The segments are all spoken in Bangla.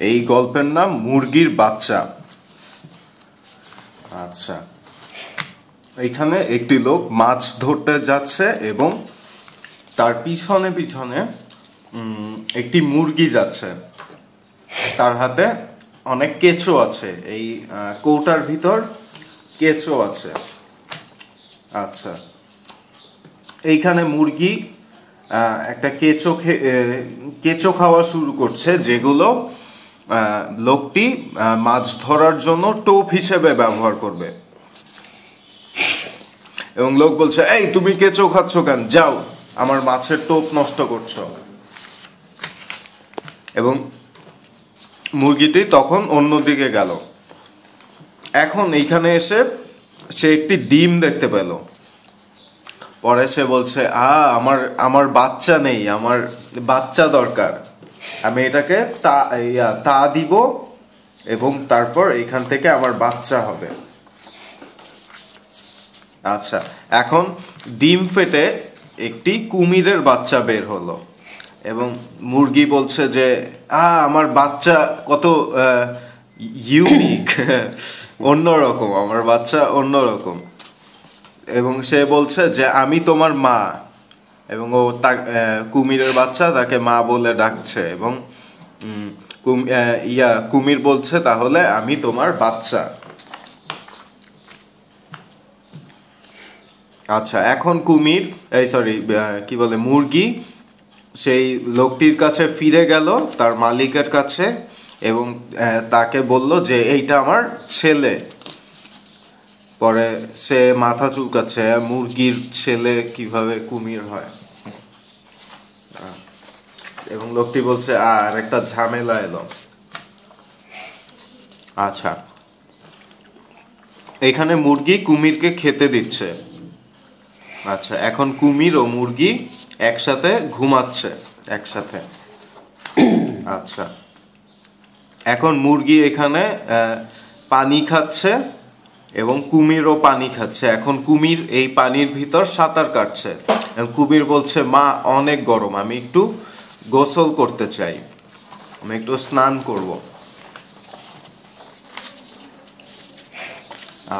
এই গল্পের নাম মুরগির বাচ্চা। আচ্ছা, এখানে একটি লোক মাছ ধরতে যাচ্ছে এবং তার পিছনে পিছনে একটি মুরগি যাচ্ছে। তার হাতে অনেক কেঁচো আছে, এই কৌটার ভিতর কেঁচো আছে। আচ্ছা, এইখানে মুরগি একটা কেঁচো খাওয়া শুরু করছে, যেগুলো লোকটি মাছ ধরার জন্য টোপ হিসেবে ব্যবহার করবে। এবং লোক বলছে, এই তুমি কেঁচো খাচ্ছ কেন, যাও, আমার মাছের টোপ নষ্ট করছো। এবং মুরগিটি তখন অন্যদিকে গেল। এখন এইখানে এসে সে একটি ডিম দেখতে পেল। পরে সে বলছে, আমার বাচ্চা নেই, আমার বাচ্চা দরকার, আমি এটাকে তা দিব এবং তারপর এখান থেকে আমার বাচ্চা হবে। আচ্ছা, এখন ডিম ফেটে একটি কুমিরের বাচ্চা বের হলো এবং মুরগি বলছে যে আমার বাচ্চা কত ইউনিক, অন্যরকম, আমার বাচ্চা অন্যরকম। এবং সে বলছে যে আমি তোমার মা, এবং ও কুমিরের বাচ্চা তাকে মা বলে ডাকছে। এবং কুমির বলছে, তাহলে আমি তোমার বাচ্চা। আচ্ছা, এখন মুরগি সেই লোকটির কাছে ফিরে গেল, তার মালিকের কাছে, এবং তাকে বলল যে এইটা আমার ছেলে। পরে সে মাথা চুলকাচ্ছে, মুরগির ছেলে কিভাবে কুমির হয়। এবং লোকটি বলছে আর একটা ঝামেলা এলো। আচ্ছা, এখানে মুরগি কুমিরকে খেতে দিচ্ছে। আচ্ছা, এখন কুমির ও মুরগি একসাথে ঘুমাচ্ছে একসাথে। আচ্ছা, এখন মুরগি এখানে পানি খাচ্ছে এবং কুমিরও পানি খাচ্ছে। এখন কুমির এই পানির ভিতর সাঁতার কাটছে। কুমির বলছে, মা অনেক গরম, আমি একটু গোসল করতে চাই, আমি একটু স্নান করব।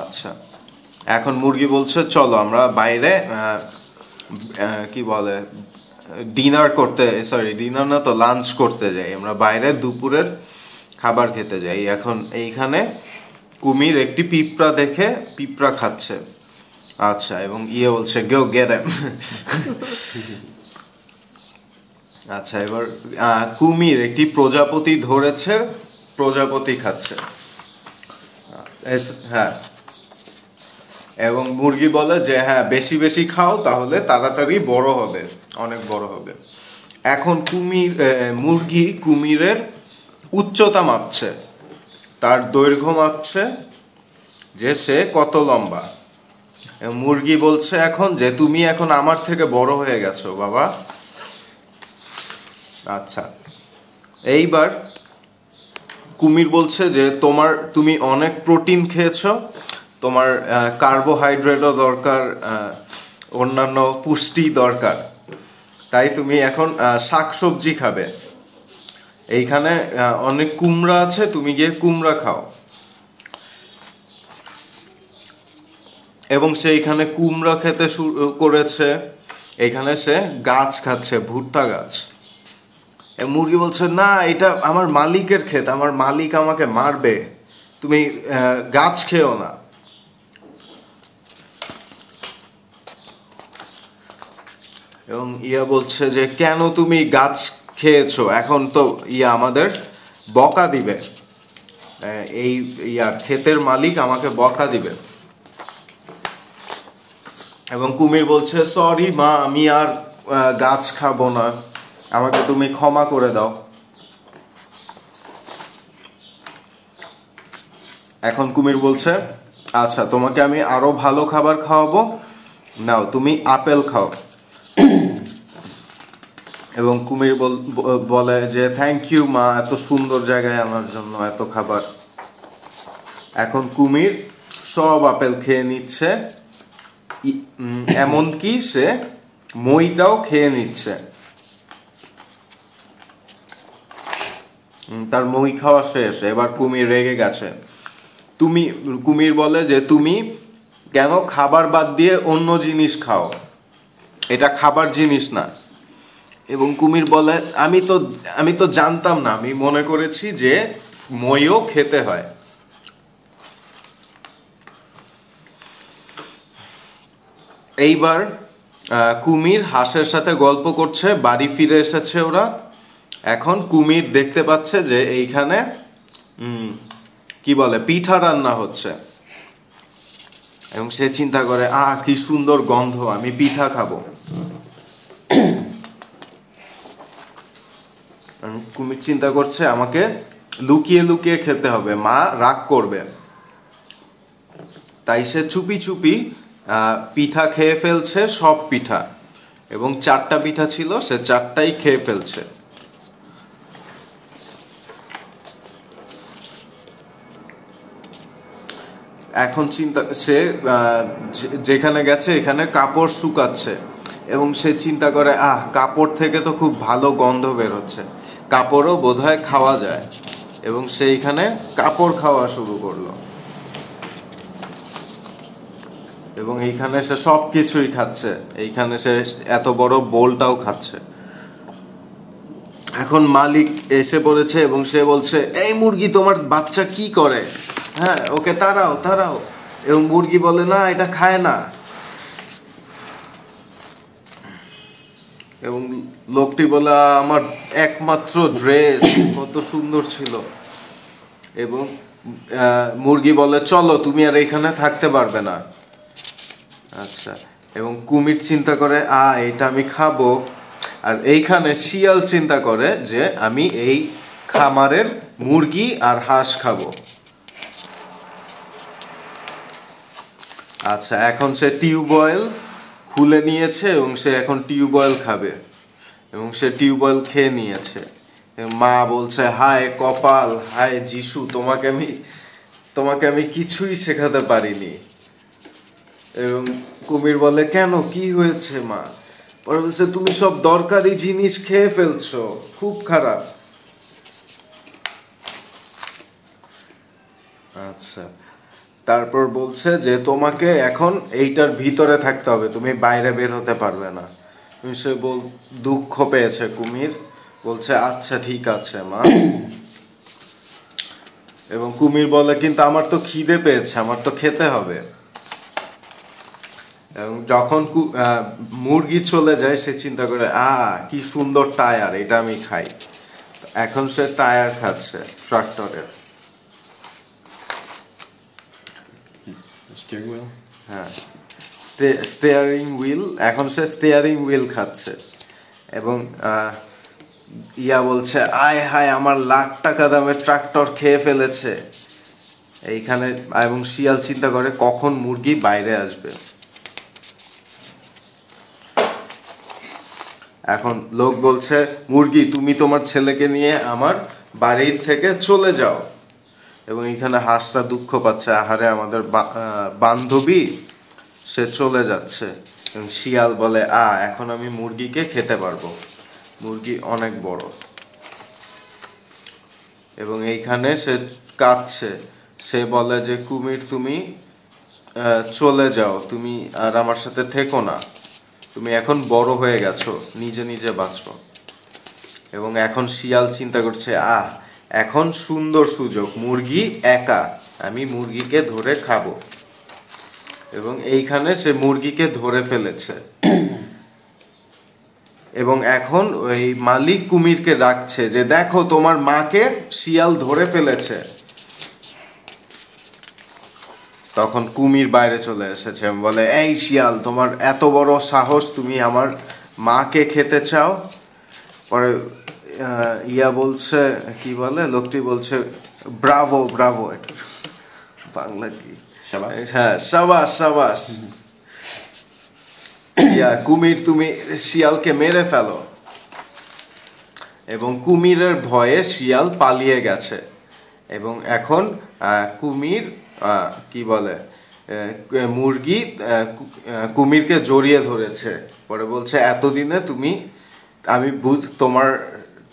আচ্ছা, এখন মুরগি বলছে চলো আমরা বাইরে ডিনার না তো লাঞ্চ করতে যাই, আমরা বাইরে দুপুরের খাবার খেতে যাই। এখন এইখানে কুমির একটি পিঁপড়া দেখে পিঁপড়া খাচ্ছে। আচ্ছা, এবং বলছে গো গেট হিম। আচ্ছা, এবার কুমির একটি প্রজাপতি ধরেছে, প্রজাপতি খাচ্ছে। হ্যাঁ, এবং মুরগি বলে যে হ্যাঁ, বেশি বেশি খাও, তাহলে তাড়াতাড়ি বড় হবে, অনেক বড় হবে। এখন মুরগি কুমিরের উচ্চতা মাপছে, তার দৈর্ঘ্য মাপছে যে সে কত লম্বা। মুরগি বলছে এখন যে তুমি এখন আমার থেকে বড় হয়ে গেছো বাবা। আচ্ছা, এইবার কুমির বলছে যে তুমি অনেক প্রোটিন খেয়েছো, তোমার কার্বোহাইড্রেটও দরকার, অন্যান্য পুষ্টি দরকার, তাই তুমি এখন শাকসবজি খাবে। এইখানে অনেক কুমড়া আছে, তুমি গিয়ে কুমড়া খাও। এবং সে এখানে কুমড়া খেতে শুরু করেছে। এখানে সে গাছ খাচ্ছে, ভুট্টা গাছ। মুরগি বলছে না, এটা আমার মালিকের ক্ষেত, আমার মালিক আমাকে মারবে, তুমি গাছ খেও না। এবং বলছে যে কেন তুমি গাছ খেয়েছো, এখন তো আমাদের বকা দিবে, এই ক্ষেতের মালিক আমাকে বকা দিবে। এবং কুমির বলছে সরি মা, আমি আর গাছ খাবো না, আমাকে তুমি ক্ষমা করে দাও। এখন কুমির বলছে আচ্ছা, তোমাকে আমি আরো ভালো খাবার খাওয়াবো, নাও তুমি আপেল খাও। এবং কুমির বলে যে থ্যাংক ইউ মা, এত সুন্দর জায়গায় আনার জন্য, এত খাবার। এখন কুমির সব আপেল খেয়ে নিচ্ছে, এমনকি সে মইটাও খেয়ে নিচ্ছে। তার মই খাওয়া শেষ, এবার কুমির রেগে গেছে। কুমির বলে যে তুমি কেন খাবার বাদ দিয়ে অন্য জিনিস খাও, এটা খাবার জিনিস না। এবং কুমির বলে আমি তো জানতাম না, আমি মনে করেছি যে মইও খেতে হয়। এইবার কুমির হাঁসের সাথে গল্প করছে, বাড়ি ফিরে এসেছে ওরা। এখন কুমির দেখতে পাচ্ছে যে এইখানে কি বলে পিঠা রান্না হচ্ছে, এবং সে চিন্তা করে কি সুন্দর গন্ধ, আমি পিঠা খাবো। কুমির চিন্তা করছে আমাকে লুকিয়ে লুকিয়ে খেতে হবে, মা রাগ করবে। তাই সে চুপি চুপি পিঠা খেয়ে ফেলছে, সব পিঠা, এবং 4টা পিঠা ছিল, সে 4টাই খেয়ে ফেলছে। এখন সে যেখানে গেছে এখানে কাপড় শুকাচ্ছে, এবং সে চিন্তা করে কাপড় থেকে তো খুব ভালো গন্ধ বের হচ্ছে, কাপড়ও বোধহয় খাওয়া যায়। এবং সে এখানে কাপড় খাওয়া শুরু করলো, এবং এইখানে সে সব কিছুই খাচ্ছে, এইখানে সে এত বড় বোলটাও খাচ্ছে। এখন মালিক এসে পড়েছে এবং সে বলছে, এই মুরগি তোমার বাচ্চা কি করে, হ্যাঁ ওকে তাড়াও তাড়াও। এবং মুরগি বলে না, এটা খায় না। এবং লোকটি বলে আমার একমাত্র ড্রেস কত সুন্দর ছিল। এবং মুরগি বলে চলো, তুমি আর এখানে থাকতে পারবে না। আচ্ছা, এবং কুমির চিন্তা করে এটা আমি খাবো। আর এইখানে শিয়াল চিন্তা করে যে আমি এই খামারের মুরগি আর হাঁস খাবো। আচ্ছা, এখন সে টিউবওয়েল খুলে নিয়েছে এবং সে এখন টিউবওয়েল খাবে, এবং সে টিউবওয়েল খেয়ে নিয়েছে। মা বলছে হায় কপাল, হায় যিশু, তোমাকে আমি কিছুই শেখাতে পারিনি। এবং কুমির বলে কেন, কি হয়েছে মা? পরে বলছে তুমি সব দরকারি জিনিস খেয়ে ফেলছো, খুব খারাপ। আচ্ছা, তারপর বলছে যে তোমাকে এখন এইটার ভিতরে থাকতে হবে, তুমি বাইরে বের হতে পারবে না। সে দুঃখ পেয়েছে কুমির, বলছে আচ্ছা ঠিক আছে মা। এবং কুমির বলে কিন্তু আমার তো খিদে পেয়েছে, আমার তো খেতে হবে। এবং যখন মুরগি চলে যায় সে চিন্তা করে কি সুন্দর টায়ার, এটা আমি খাই। এখন সে টায়ার খাচ্ছে ট্রাক্টরের। হ্যাঁ, স্টিয়ারিং হুইল, এখন সে স্টিয়ারিং হুইল খাচ্ছে। এবং বলছে আয় হায়, আমার লাখ টাকা দামের ট্রাক্টর খেয়ে ফেলেছে এইখানে। এবং শিয়াল চিন্তা করে কখন মুরগি বাইরে আসবে। এখন লোক বলছে মুরগি তুমি তোমার ছেলেকে নিয়ে আমার বাড়ির থেকে চলে যাও। এবং এখানে হাঁসটা দুঃখ পাচ্ছে, আহারে আমাদের বান্ধবী সে চলে যাচ্ছে। এবং শিয়াল বলে এখন আমি মুরগিকে খেতে পারবো, মুরগি অনেক বড়। এবং এইখানে সে কাঁদছে, সে বলে যে কুমির তুমি চলে যাও, তুমি আর আমার সাথে থেকো না, তুমি এখন বড় হয়ে গেছো, নিজে নিজে বাঁচো। এবং এখন শিয়াল চিন্তা করছে এখন সুন্দর সুযোগ, মুরগি একা, আমি মুরগিকে ধরে খাবো। এবং এইখানে সে মুরগিকে ধরে ফেলেছে। এবং এখন ওই মালিক কুমিরকে ডাকছে যে দেখো তোমার মাকে শিয়াল ধরে ফেলেছে। তখন কুমির বাইরে চলে এসেছে, বলে এই শিয়াল, তোমার এত বড় সাহস, তুমি আমার মাকে খেতে চাও? পরে বলছে কি বলে, লোকটি বলছে ব্রাভো ব্রাভো, এটা বাংলা কি? হ্যাঁ, সাবাস সাবাস। কুমির তুমি শিয়ালকে মেরে ফেলো। এবং কুমিরের ভয়ে শিয়াল পালিয়ে গেছে। এবং এখন কুমির কি বলে, মুরগি কুমিরকে জড়িয়ে ধরেছে। পরে বলছে এতদিনে আমি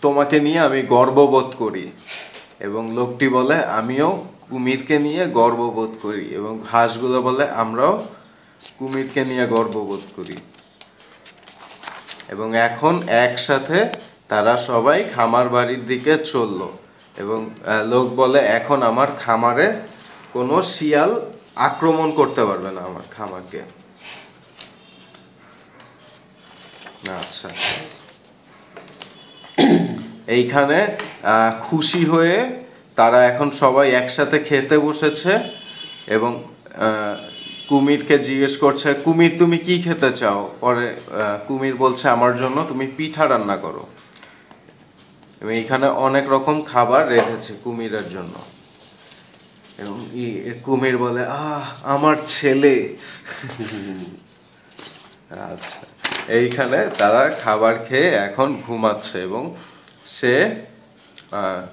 তোমাকে নিয়ে আমি গর্ববোধ করি। এবং লোকটি বলে আমিও কুমিরকে নিয়ে গর্ববোধ করি। এবং হাঁসগুলো বলে আমরাও কুমিরকে নিয়ে গর্ববোধ করি। এবং এখন একসাথে তারা সবাই খামার বাড়ির দিকে চলল। এবং লোক বলে এখন আমার খামারে কোনো শিয়াল আক্রমণ করতে পারবে না আমার খামারকে। আচ্ছা, এইখানে খুশি হয়ে তারা এখন সবাই একসাথে খেতে বসেছে। এবং কুমিরকে জিজ্ঞেস করছে, কুমির তুমি কি খেতে চাও? পরে কুমির বলছে আমার জন্য তুমি পিঠা রান্না করো। এবং এখানে অনেক রকম খাবার রেখেছে কুমিরের জন্য। এবং কুমির বলে আমার ছেলে। আচ্ছা, এইখানে তারা খাবার খেয়ে এখন ঘুমাচ্ছে। এবং সে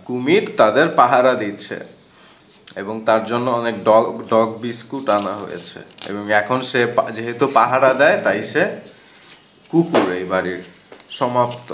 কুমির তাদের পাহারা দিচ্ছে এবং তার জন্য অনেক ডগ বিস্কুট আনা হয়েছে। এবং এখন সে যেহেতু পাহারা দেয় তাই সে কুকুর এই বাড়ির। সমাপ্ত।